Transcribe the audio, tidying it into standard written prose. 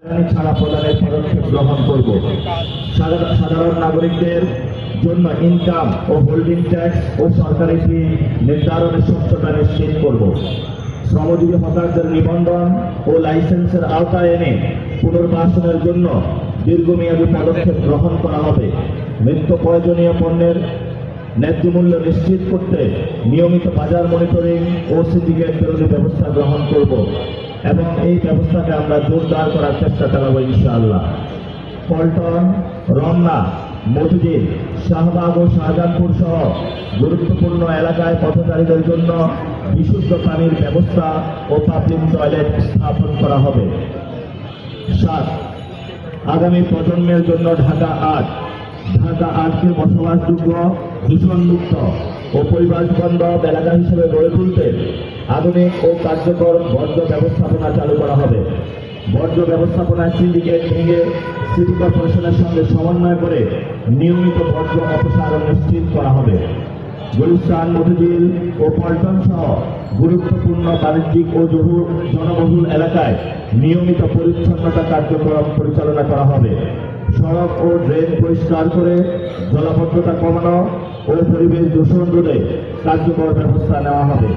ছাড়া প্রদানের পদক্ষেপ গ্রহণ করব। সাধারণ নাগরিকদের জন্য ইনকাম ও হোল্ডিং ট্যাক্স ও সরকারি ফি নির্ধারণের স্বচ্ছতা নিশ্চিত করব। শ্রমজীবী হকারদের নিবন্ধন ও লাইসেন্সের আওতায় এনে পুনর্বাসনের জন্য দীর্ঘমেয়াদী পদক্ষেপ গ্রহণ করা হবে। নিত্য প্রয়োজনীয় পণ্যের ন্যায্য মূল্য নিশ্চিত করতে নিয়মিত বাজার মনিটরিং ও সিন্ডিকেট বিরোধী ব্যবস্থা গ্রহণ করব এবং এই ব্যবস্থাকে আমরা জোরদার করার চেষ্টা চালাবো ইনশাআল্লাহ। পল্টন, রমনা, মতিঝিল, শাহবাগ ও শাহজাহানপুর সহ গুরুত্বপূর্ণ এলাকায় পথচারীদের জন্য বিশুদ্ধ পানির ব্যবস্থা ও পাবলিক টয়লেট স্থাপন করা হবে। 7. আগামী প্রজন্মের জন্য ঢাকা 8কে বসবাসযোগ্য, দূষণমুক্ত ও পরিবেশ বান্ধব এলাকা হিসেবে গড়ে তুলতে আধুনিক ও কার্যকর বর্জ্য ব্যবস্থাপনা চালু করা হবে। বর্জ্য ব্যবস্থাপনায় সিন্ডিকেট ভেঙে সিটি কর্পোরেশনের সঙ্গে সমন্বয় করে নিয়মিত বর্জ্য অপসারণ নিশ্চিত করা হবে। গুলিস্তান, মতিঝিল ও পল্টন সহ গুরুত্বপূর্ণ বাণিজ্যিক ও জনবহুল এলাকায় নিয়মিত পরিচ্ছন্নতা কার্যক্রম পরিচালনা করা হবে। সড়ক ও ড্রেন পরিষ্কার করে জলাবদ্ধতা কমানো ও পরিবেশ দূষণ রোধে কার্যকর ব্যবস্থা নেওয়া হবে।